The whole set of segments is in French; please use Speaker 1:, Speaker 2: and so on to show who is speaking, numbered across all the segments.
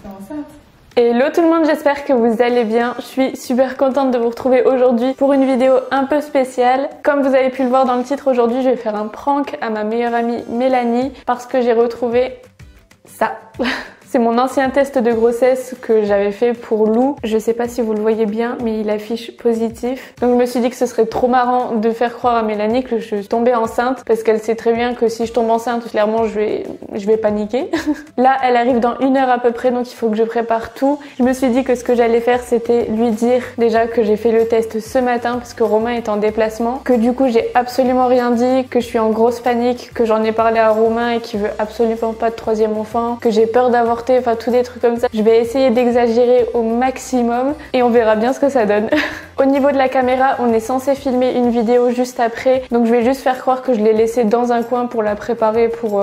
Speaker 1: T'es enceinte?
Speaker 2: Hello tout le monde, j'espère que vous allez bien. Je suis super contente de vous retrouver aujourd'hui pour une vidéo un peu spéciale. Comme vous avez pu le voir dans le titre, aujourd'hui je vais faire un prank à ma meilleure amie Mélanie parce que j'ai retrouvé ça. C'est mon ancien test de grossesse que j'avais fait pour Lou. Je sais pas si vous le voyez bien, mais il affiche positif. Donc je me suis dit que ce serait trop marrant de faire croire à Mélanie que je suis tombée enceinte parce qu'elle sait très bien que si je tombe enceinte, clairement je vais paniquer. Là, elle arrive dans 1 heure à peu près, donc il faut que je prépare tout. Je me suis dit que ce que j'allais faire, c'était lui dire déjà que j'ai fait le test ce matin parce que Romain est en déplacement, que du coup j'ai absolument rien dit, que je suis en grosse panique, que j'en ai parlé à Romain et qu'il veut absolument pas de 3e enfant, que j'ai peur d'avorter. Enfin tout des trucs comme ça. Je vais essayer d'exagérer au maximum et on verra bien ce que ça donne. Au niveau de la caméra, on est censé filmer une vidéo juste après, donc je vais juste faire croire que je l'ai laissée dans un coin pour la préparer pour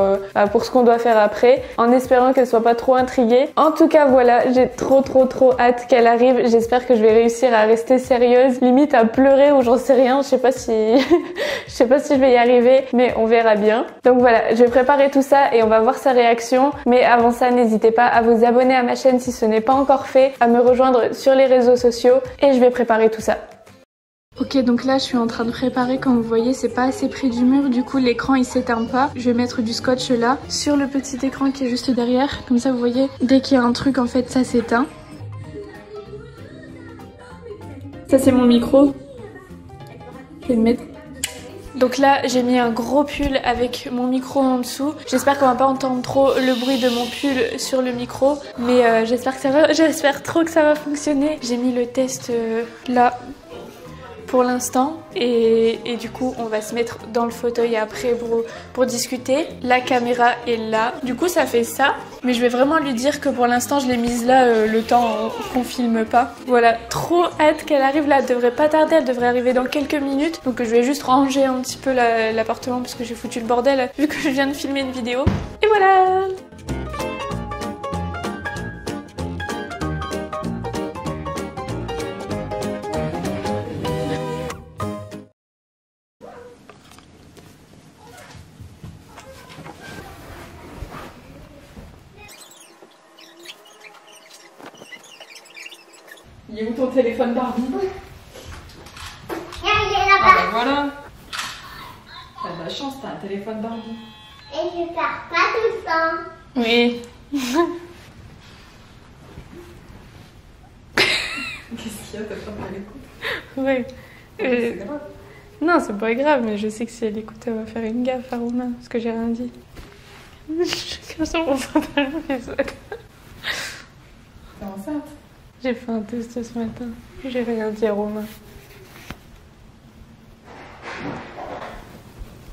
Speaker 2: ce qu'on doit faire après, en espérant qu'elle soit pas trop intriguée. En tout cas voilà, j'ai trop hâte qu'elle arrive. J'espère que je vais réussir à rester sérieuse, limite à pleurer ou j'en sais rien. Je sais pas si je vais y arriver, mais on verra bien. Donc voilà, je vais préparer tout ça et on va voir sa réaction. Mais avant ça, n'hésitez pas à vous abonner à ma chaîne si ce n'est pas encore fait, à me rejoindre sur les réseaux sociaux et je vais préparer tout ça. Ok, donc là je suis en train de préparer, comme vous voyez c'est pas assez près du mur, du coup l'écran il s'éteint pas. Je vais mettre du scotch là sur le petit écran qui est juste derrière, comme ça vous voyez dès qu'il y a un truc en fait ça s'éteint. Ça c'est mon micro, je vais le mettre. Donc là j'ai mis un gros pull avec mon micro en dessous. J'espère qu'on va pas entendre trop le bruit de mon pull sur le micro, mais j'espère trop que ça va fonctionner. J'ai mis le test là pour l'instant et du coup on va se mettre dans le fauteuil après pour discuter. La caméra est là, du coup ça fait ça, mais je vais vraiment lui dire que pour l'instant je l'ai mise là le temps qu'on filme pas. Voilà, trop hâte qu'elle arrive là, elle devrait pas tarder, elle devrait arriver dans quelques minutes, donc je vais juste ranger un petit peu l'appartement parce que j'ai foutu le bordel vu que je viens de filmer une vidéo. Et voilà. Il est où ton téléphone Barbie?
Speaker 3: Il est là-bas.
Speaker 1: Ah bah voilà. T'as de la chance, t'as un téléphone Barbie.
Speaker 3: Et je pars pas tout le temps.
Speaker 2: Oui.
Speaker 1: Qu'est-ce qu'il y a? T'as peur qu'elle écoute?
Speaker 2: Oui.
Speaker 1: C'est grave.
Speaker 2: Non, c'est pas grave, mais je sais que si elle écoute, elle va faire une gaffe à Romain, parce que j'ai rien dit. Je cache mon pantalon et ça.
Speaker 1: T'es enceinte?
Speaker 2: J'ai fait un test ce matin. J'ai rien dit à Romain.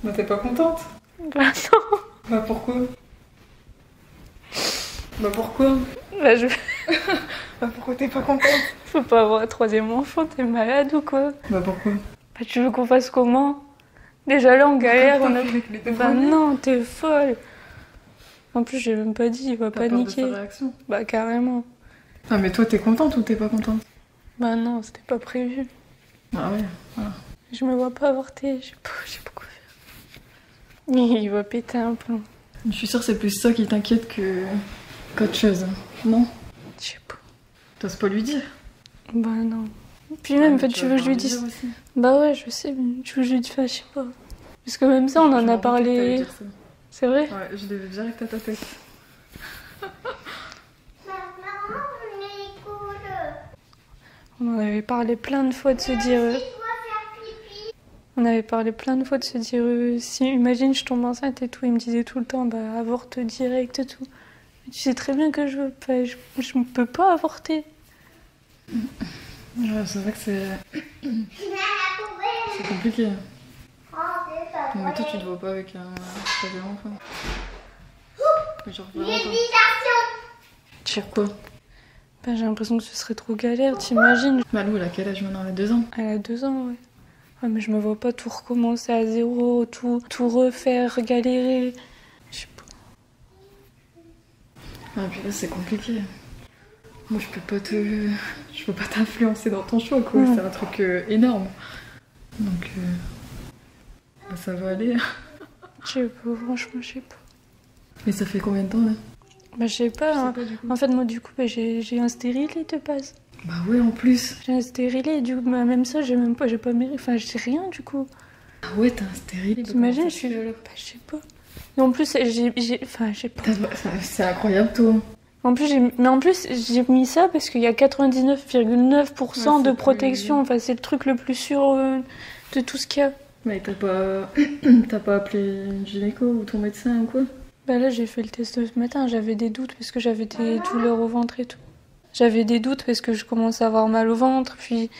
Speaker 1: Bah t'es pas contente?
Speaker 2: Bah non.
Speaker 1: Bah pourquoi? Bah pourquoi?
Speaker 2: Bah je...
Speaker 1: Bah pourquoi t'es pas contente?
Speaker 2: Faut pas avoir un 3e enfant, t'es malade ou quoi?
Speaker 1: Bah pourquoi?
Speaker 2: Bah tu veux qu'on fasse comment? Déjà là on galère, on a... Bah non, t'es folle. En plus j'ai même pas dit, il va paniquer.
Speaker 1: Peur de sa réaction?
Speaker 2: Bah carrément.
Speaker 1: Ah mais toi t'es contente ou t'es pas contente?
Speaker 2: Bah non, c'était pas prévu.
Speaker 1: Ah ouais, voilà.
Speaker 2: Je me vois pas avorter, je sais pas quoi faire. Il va péter un plomb.
Speaker 1: Je suis sûre que c'est plus ça qui t'inquiète qu'autre chose, non?
Speaker 2: Je sais pas.
Speaker 1: T'oses pas lui dire?
Speaker 2: Bah non. Puis même, en fait, tu veux que je lui dise...
Speaker 1: Aussi.
Speaker 2: Bah ouais, je sais, mais tu veux que je lui dise... Enfin, je sais pas. Parce que même ça, on en a parlé... C'est vrai?
Speaker 1: Ouais, je l'ai vu direct à ta tête.
Speaker 3: Maman, on écoute.
Speaker 2: On en avait parlé plein de fois de se dire...
Speaker 3: Tu dois faire pipi.
Speaker 2: On avait parlé plein de fois de se dire... si, imagine, je tombe enceinte et tout. Il me disait tout le temps, bah, avorte direct et tout. Mais tu sais très bien que je veux pas... Je peux pas avorter.
Speaker 1: Ouais, c'est vrai que c'est compliqué.
Speaker 3: Oh, c'est pas
Speaker 1: Mais toi,
Speaker 3: vrai.
Speaker 1: tu te vois pas avec un troisième enfant. Genre vraiment pas.
Speaker 3: Lévitation.
Speaker 1: Sur quoi?
Speaker 2: Bah, j'ai l'impression que ce serait trop galère, t'imagines?
Speaker 1: Malou, elle a quel âge maintenant? Elle a 2 ans.
Speaker 2: Elle a 2 ans, ouais. Ouais, mais je me vois pas tout recommencer à zéro, tout refaire, galérer. Je sais pas.
Speaker 1: Ah, puis là, c'est compliqué. Moi, je peux pas t'influencer dans ton choix, quoi. C'est un truc énorme. Donc, bah, ça va aller.
Speaker 2: Je sais pas, franchement, je sais pas.
Speaker 1: Mais ça fait combien de temps, là?
Speaker 2: Bah je sais pas,
Speaker 1: Je sais
Speaker 2: hein.
Speaker 1: pas du coup.
Speaker 2: En fait moi du coup bah, j'ai un stérilet de base.
Speaker 1: Bah ouais, en plus.
Speaker 2: J'ai un stérilet, du coup bah, même ça j'ai pas mérité, enfin j'ai rien du coup.
Speaker 1: Ah ouais, t'as un stérile.
Speaker 2: T'imagines, je suis... Bah je sais pas. Et en plus enfin j'ai pas...
Speaker 1: C'est incroyable, toi.
Speaker 2: En plus j'ai mis ça parce qu'il y a 99,9% de
Speaker 1: c'est
Speaker 2: protection, enfin c'est le truc le plus sûr de tout ce qu'il y a.
Speaker 1: Mais t'as pas appelé une gynéco ou ton médecin ou quoi?
Speaker 2: Bah là j'ai fait le test ce matin, j'avais des doutes parce que j'avais des douleurs au ventre et tout. J'avais des doutes parce que je commençais à avoir mal au ventre, puis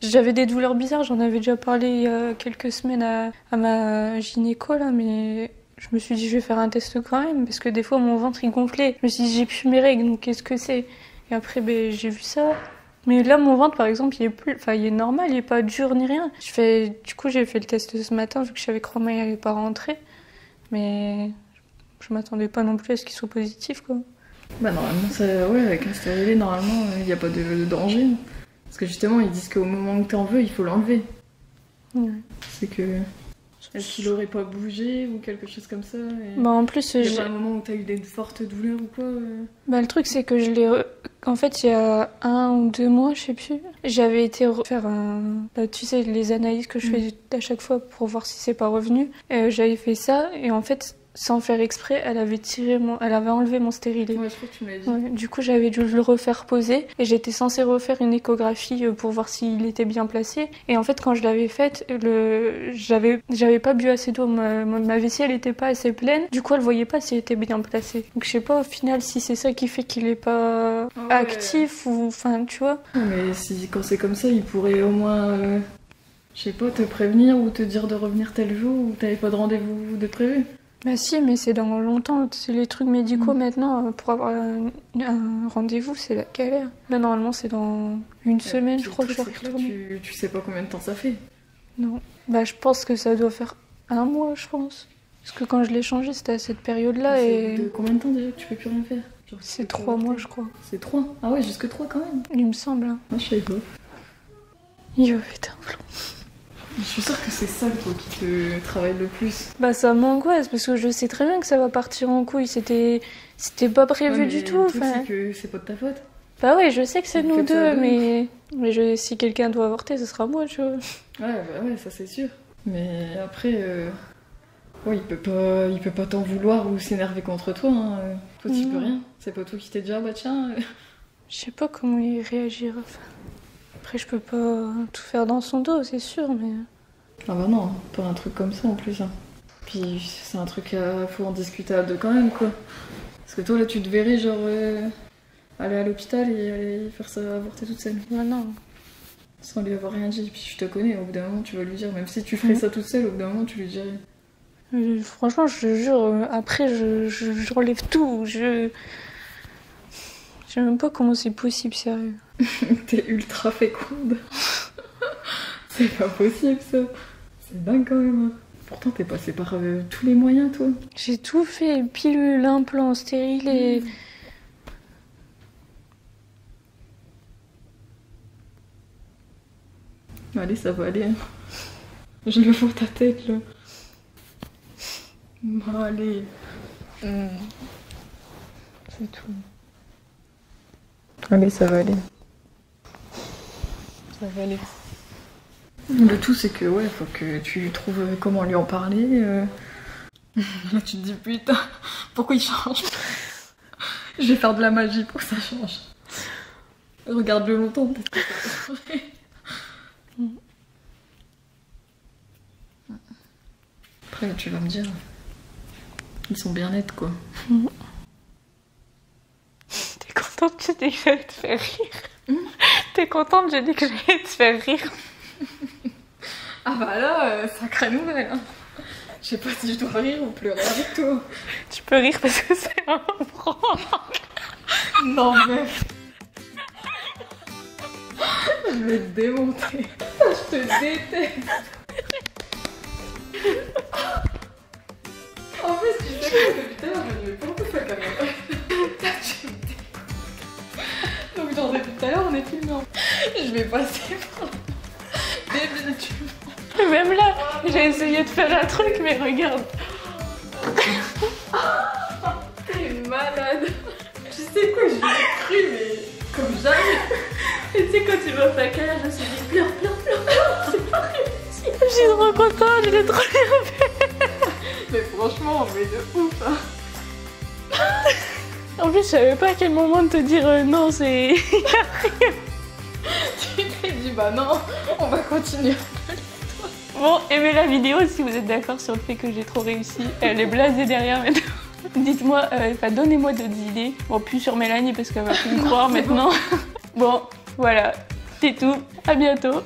Speaker 2: j'avais des douleurs bizarres, j'en avais déjà parlé il y a quelques semaines à ma gynéco là, mais je me suis dit je vais faire un test quand même parce que des fois mon ventre il gonflait. Je me suis dit j'ai plus mes règles, donc qu'est-ce que c'est? Et après ben, j'ai vu ça. Mais là mon ventre par exemple il est normal, il est pas dur ni rien. Du coup j'ai fait le test ce matin vu que je savais que Romain il allait pas rentrer, mais je m'attendais pas non plus à ce qu'il soit positif quoi.
Speaker 1: Bah normalement, ouais, avec un stérilet, normalement, il n'y a pas de danger. Parce que justement, ils disent qu'au moment où t'en veux, il faut l'enlever.
Speaker 2: Ouais.
Speaker 1: C'est que... Est-ce qu'il aurait pas bougé ou quelque chose comme ça
Speaker 2: Bah en plus,
Speaker 1: il y a pas un moment où t'as eu des fortes douleurs ou quoi
Speaker 2: Bah le truc c'est que en fait il y a 1 ou 2 mois, je sais plus, j'avais été faire bah, tu sais les analyses que je fais à chaque fois pour voir si c'est pas revenu. J'avais fait ça et en fait sans faire exprès, elle avait enlevé mon stérilet.
Speaker 1: Ouais, je crois que tu me l'as dit.
Speaker 2: Ouais, du coup, j'avais dû le refaire poser et j'étais censée refaire une échographie pour voir s'il était bien placé. Et en fait, quand je l'avais faite, j'avais pas bu assez d'eau. Ma vessie, elle était pas assez pleine. Du coup, elle voyait pas s'il était bien placé. Donc, je sais pas au final si c'est ça qui fait qu'il est pas actif ou, enfin, tu vois.
Speaker 1: Ouais, mais quand c'est comme ça, il pourrait au moins, je sais pas, te prévenir ou te dire de revenir tel jour ou t'avais pas de rendez-vous de prévu.
Speaker 2: Bah si, mais c'est dans longtemps, c'est les trucs médicaux maintenant, pour avoir un rendez-vous, c'est la galère. Là, normalement, c'est dans une semaine, je crois que je suis retournée.
Speaker 1: Tu sais pas combien de temps ça fait.
Speaker 2: Non, bah je pense que ça doit faire 1 mois, je pense. Parce que quand je l'ai changé, c'était à cette période-là et...
Speaker 1: De combien de temps déjà que tu peux plus rien faire?
Speaker 2: C'est 3 mois, je crois.
Speaker 1: C'est 3? Ah ouais, jusque 3 quand même.
Speaker 2: Il me semble. Hein.
Speaker 1: Moi, je savais pas.
Speaker 2: Yo, putain, flou.
Speaker 1: Je suis sûre que c'est ça, toi, qui te travaille le plus.
Speaker 2: Bah ça m'angoisse, parce que je sais très bien que ça va partir en couille. C'était pas prévu du tout.
Speaker 1: Le truc, c'est que c'est pas de ta faute.
Speaker 2: Bah ouais, je sais que c'est
Speaker 1: Vous
Speaker 2: nous
Speaker 1: faites
Speaker 2: deux,
Speaker 1: ça
Speaker 2: mais si quelqu'un doit avorter, ce sera moi, tu vois.
Speaker 1: Ouais, ça c'est sûr. Mais après, ouais, il peut pas t'en vouloir ou s'énerver contre toi. Hein. Toi, tu peux rien. C'est pas toi qui t'es dit, ah bah tiens.
Speaker 2: Je sais pas comment il réagira. Enfin, après, je peux pas tout faire dans son dos, c'est sûr, mais...
Speaker 1: Ah bah non, pas un truc comme ça en plus. Hein. Puis c'est un truc faut en discuter à deux quand même, quoi. Parce que toi, là, tu te verrais, genre, aller à l'hôpital et aller faire ça avorter toute seule.
Speaker 2: Bah non.
Speaker 1: Sans lui avoir rien dit. Puis je te connais, au bout d'un moment, tu vas lui dire. Même si tu ferais ça toute seule, au bout d'un moment, tu lui dirais.
Speaker 2: Franchement, je te jure, après, je relève tout. Je sais même pas comment c'est possible, sérieux.
Speaker 1: T'es ultra féconde. C'est pas possible, ça. C'est dingue, quand même. Pourtant, t'es passée par tous les moyens, toi.
Speaker 2: J'ai tout fait, pilule, implant, stérilet...
Speaker 1: Allez, ça va aller. Je le vois ta tête, là. Bon, allez. C'est tout. Allez, ça va aller. Ça va aller. Le tout, c'est que, ouais, faut que tu trouves comment lui en parler. Là, tu te dis, putain, pourquoi il change? Je vais faire de la magie pour que ça change. Regarde-le longtemps, peut-être que ça va changer. Après, tu vas me dire, ils sont bien nets, quoi.
Speaker 2: T'es contente que j'ai dit que j'allais te faire rire? T'es contente que j'ai dit que j'allais te faire rire?
Speaker 1: Ah bah là, sacrée nouvelle. Hein. Je sais pas si je dois rire ou pleurer avec toi.
Speaker 2: Tu peux rire parce que c'est un prank.
Speaker 1: Non mais... Je vais te démonter. Je te déteste. En fait, tu sais que depuis tout à l'heure, je ne vais pas beaucoup la caméra. Tu me dégoûtes. Donc genre depuis tout à l'heure, on est filmé. Je vais passer par... Débile, tu...
Speaker 2: Même là, j'ai essayé de faire un truc, mais regarde.
Speaker 1: T'es malade.
Speaker 2: Et tu sais, quand tu m'as fait caca, je me suis dit pleure. C'est pas réussi. Je suis trop contente, je l'ai trop bien fait.
Speaker 1: Mais franchement, mais de ouf hein.
Speaker 2: En plus, je savais pas à quel moment de te dire non, c'est.
Speaker 1: Tu t'es dit bah non, on va continuer.
Speaker 2: Bon, aimez la vidéo si vous êtes d'accord sur le fait que j'ai trop réussi. Elle est blasée derrière maintenant. Dites-moi, donnez-moi d'autres idées. Bon, plus sur Mélanie parce qu'elle va plus me croire maintenant. Bon, voilà, c'est tout. À bientôt.